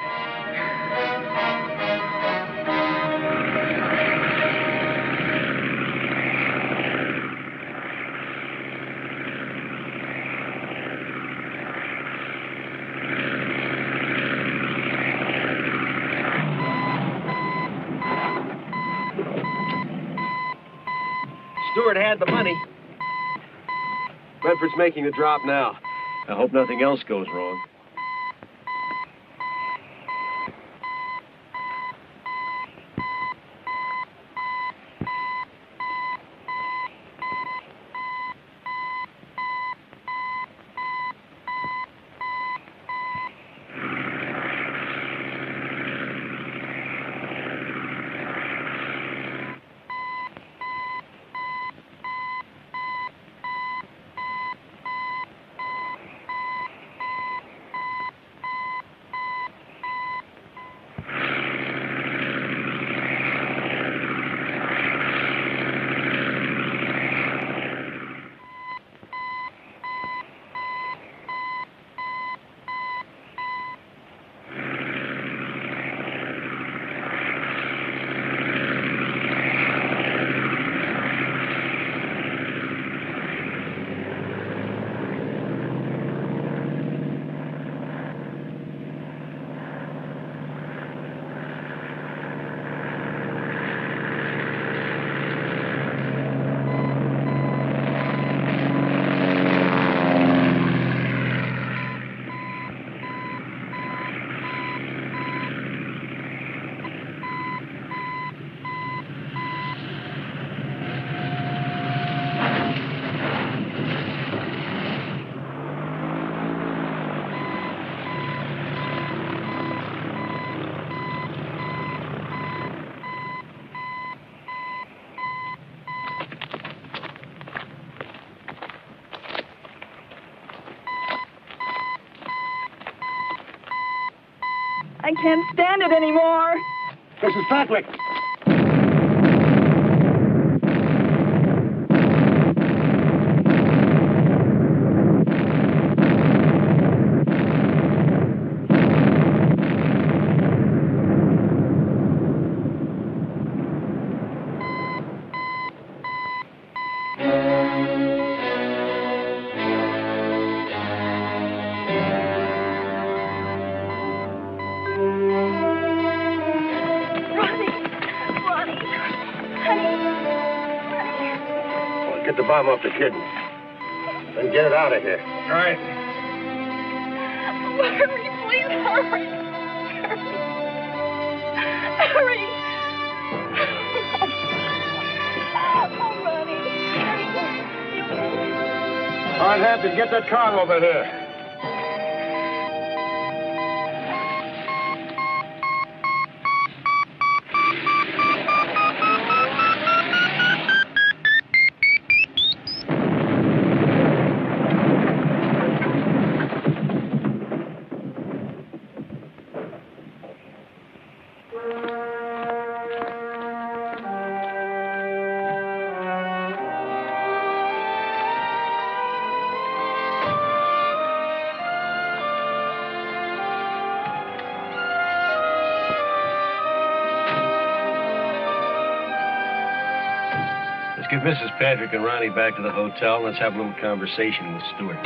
Stewart had the money. Bedford's making the drop now. I hope nothing else goes wrong. I can't stand it anymore. Mrs. Patrick. Get the bomb off the kidney. Then get it out of here. All right. Hurry, please hurry. Hurry. Oh, Ronnie. All right, Hampton, get that car over here. Let's get Mrs. Patrick and Ronnie back to the hotel, and let's have a little conversation with Stewart.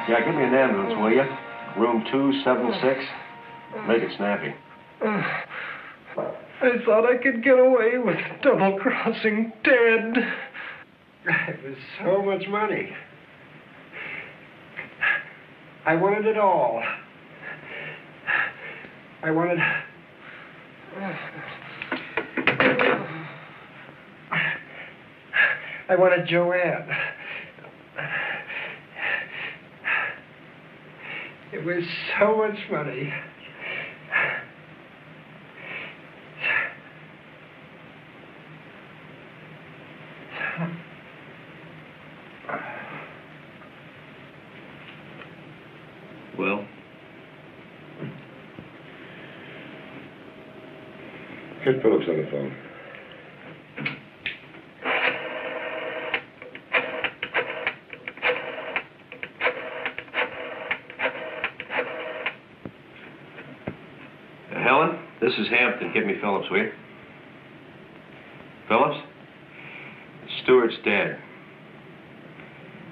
Yeah, give me an ambulance, will you? Room 276. Make it snappy. I thought I could get away with double-crossing Ted. It was so much money. I wanted it all. I wanted... I wanted Joanne. It was so much money. Well? Get Phillips on the phone. Helen, this is Hampton. Give me Phillips, will you? Phillips? It's Stewart's dad.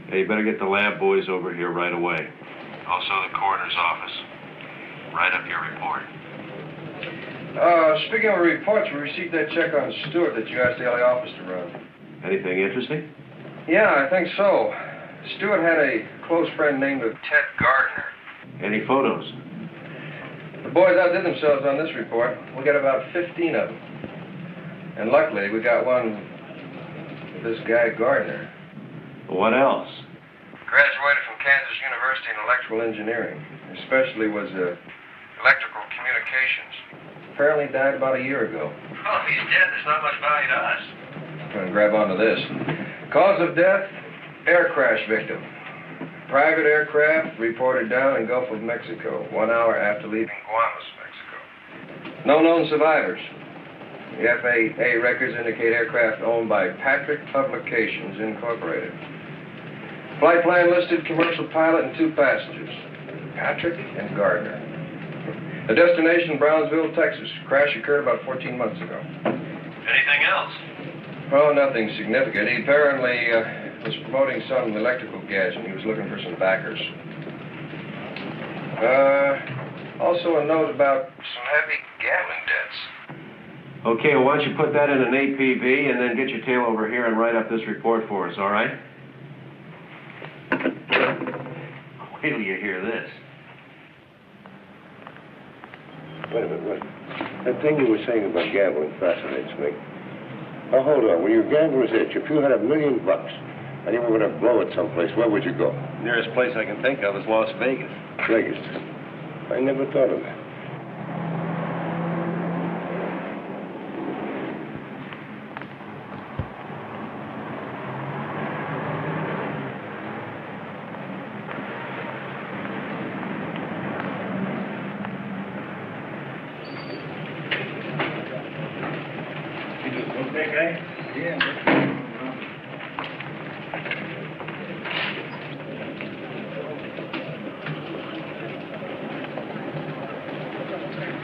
Hey, you better get the lab boys over here right away. Also the coroner's office. Write up your report. Speaking of reports, we received that check on Stewart that you asked the LA office to run. Anything interesting? Yeah, I think so. Stewart had a close friend named Ted Gardner. Any photos? The boys outdid themselves on this report. We got about 15 of them. And luckily, we got one with this guy Gardner. What else? Graduated from Kansas University in electrical engineering. Especially was electrical communications. Apparently died about a year ago. Well, if he's dead, there's not much value to us. Gonna grab onto this. Cause of death, air crash victim. Private aircraft reported down in Gulf of Mexico 1 hour after leaving Guaymas, Mexico. No known survivors. The FAA records indicate aircraft owned by Patrick Publications, Incorporated. Flight plan listed commercial pilot and 2 passengers, Patrick and Gardner. The destination, Brownsville, Texas. Crash occurred about 14 months ago. Anything else? Oh, nothing significant. He apparently was promoting some electrical gadget. He was looking for some backers. Also a note about some heavy gambling debts. Okay, well, why don't you put that in an APB and then get your tail over here and write up this report for us, all right? Wait till you hear this. Wait a minute. That thing you were saying about gambling fascinates me. Now, hold on. When your gambler's itch, if you had $1 million and you were going to blow it someplace, where would you go? Nearest place I can think of is Las Vegas. Vegas. I never thought of that.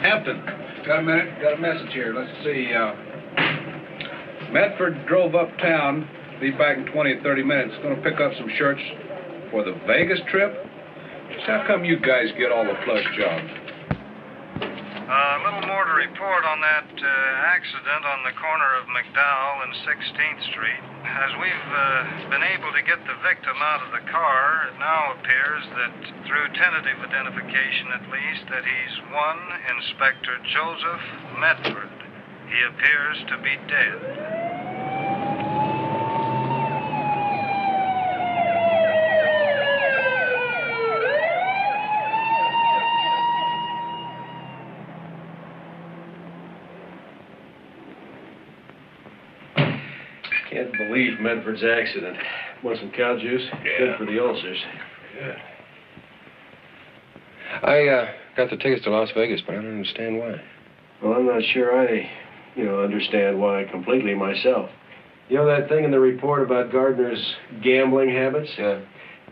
Hampton, got a minute? Got a message here. Let's see. Medford drove uptown. Be back in 20 or 30 minutes. Going to pick up some shirts for the Vegas trip. Just how come you guys get all the flush jobs? A little more to report on that accident on the corner of McDowell and 16th Street. As we've been able to get the victim out of the car, it now appears that, through tentative identification at least, that he's one Inspector Joseph Medford. He appears to be dead. Can't believe Medford's accident. Want some cow juice? Yeah. Good for the ulcers. Yeah. I got the tickets to Las Vegas, but I don't understand why. Well, I'm not sure I, understand why completely myself. You know that thing in the report about Gardner's gambling habits? Yeah.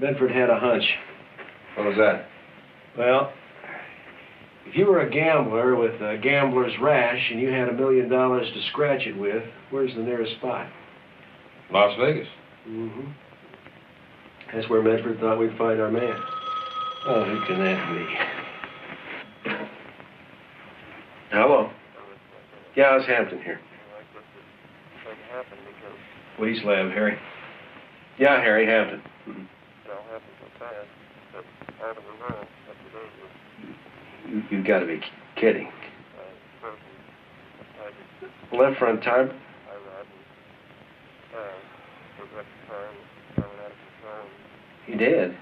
Medford had a hunch. What was that? Well, if you were a gambler with a gambler's rash and you had $1 million to scratch it with, where's the nearest spot? Las Vegas. Mm-hmm. That's where Medford thought we'd find our man. Oh, who can that be? Hello. Yeah, it's Hampton here. Police lab, Harry. Yeah, Harry, Hampton. Mm-hmm. You gotta be kidding. Left front tire. He did?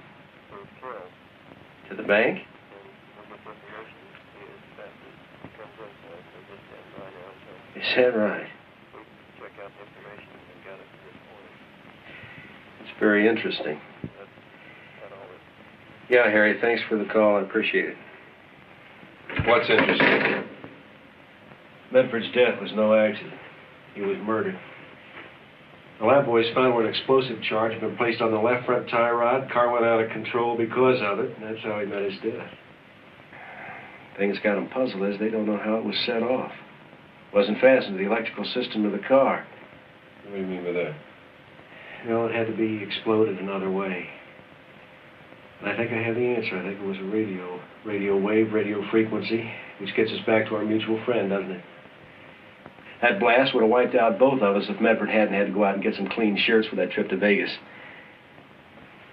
To the bank? Is that right? It's very interesting. Yeah, Harry, thanks for the call. I appreciate it. What's interesting? Medford's death was no accident. He was murdered. The lab boys found where an explosive charge had been placed on the left front tie rod. Car went out of control because of it, and that's how he met his death. Thing that's got them puzzled is they don't know how it was set off. It wasn't fastened to the electrical system of the car. What do you mean by that? Well, it had to be exploded another way. And I think I have the answer. I think it was a radio wave, radio frequency, which gets us back to our mutual friend, doesn't it? That blast would have wiped out both of us if Medford hadn't had to go out and get some clean shirts for that trip to Vegas.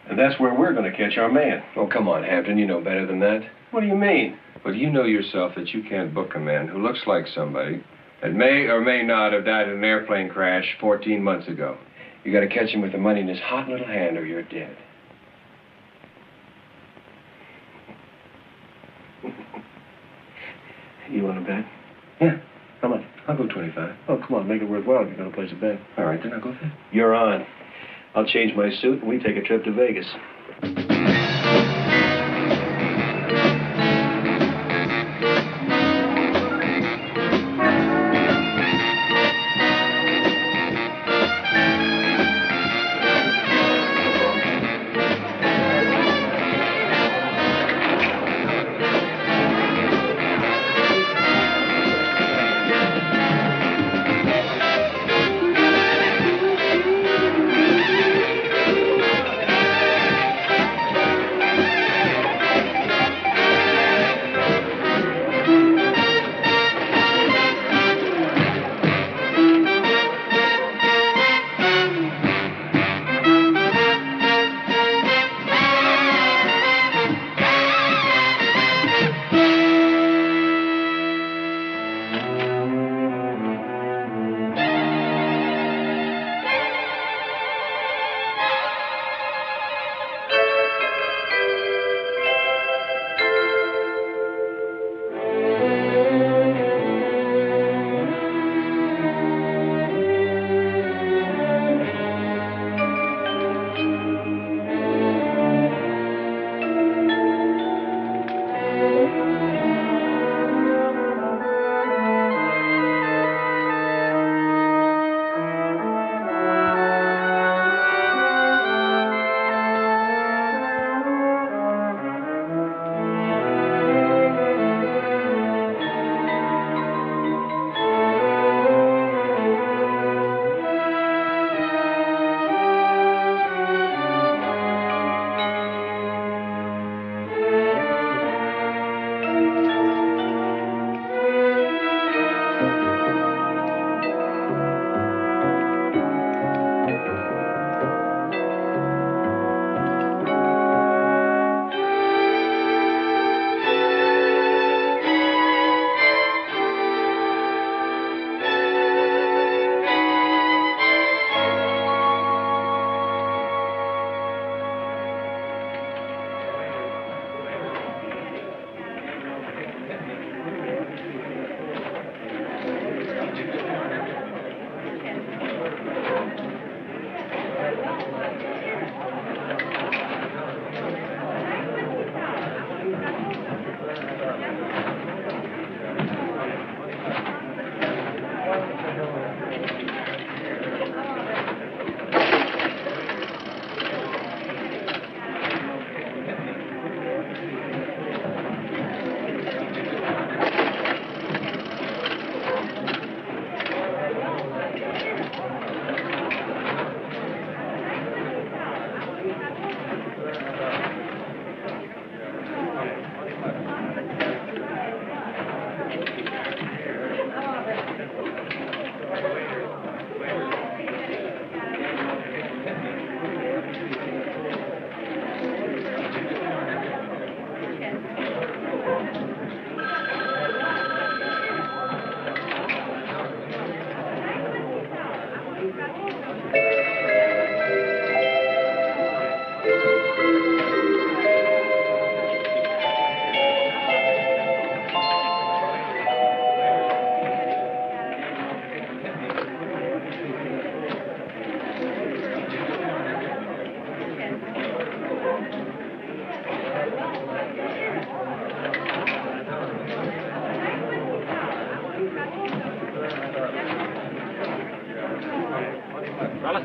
And that's where we're going to catch our man. Oh, come on, Hampton. You know better than that. What do you mean? But you know yourself that you can't book a man who looks like somebody that may or may not have died in an airplane crash 14 months ago. You got to catch him with the money in his hot little hand or you're dead. You want to bet? Yeah. How much? I'll go 25. Oh, come on, make it worthwhile if you're going to place a bet. All right, then I'll go there. You're on. I'll change my suit and we take a trip to Vegas.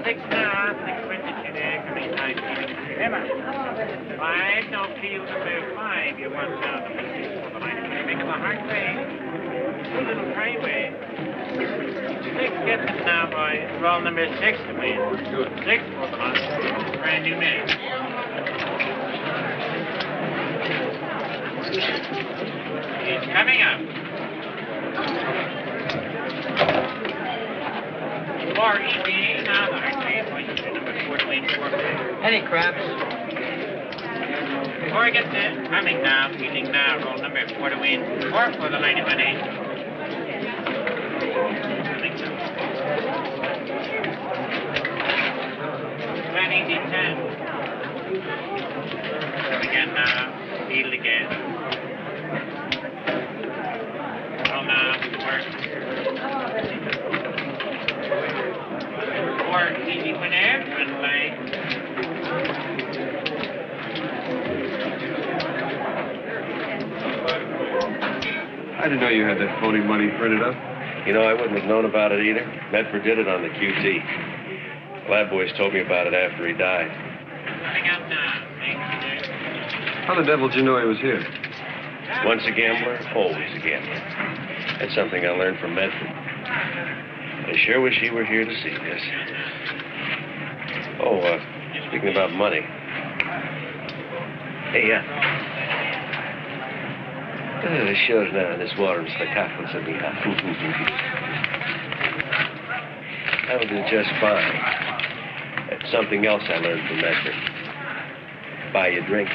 6 now, 622 there, coming 5. Emma. 5, no field number 5. You want down number 6 for the line. Make him a hard way. 2 little highway. 6 gets it now, boys. Roll number 6 to win. Good. 6 for the line. Brand new man. He's coming up. 4 EVA now, the hard way. Number 4 to win. 4 Any craps? 4 gets it. Coming now. Fielding now. Roll number 4 to win. 4 for the line of an 8. 10. Again now, field again. Roll now, work. 4, easy winner, and line. I didn't know you had that phony money printed up. You know, I wouldn't have known about it either. Medford did it on the QT. Lab boys told me about it after he died. How the devil did you know he was here? Once a gambler, always a gambler. That's something I learned from Medford. I sure wish he were here to see this. Oh, speaking about money. Hey, sure now, this warrants the coffins of me. That'll do just fine. That's something else I learned from Medford. Buy you a drink.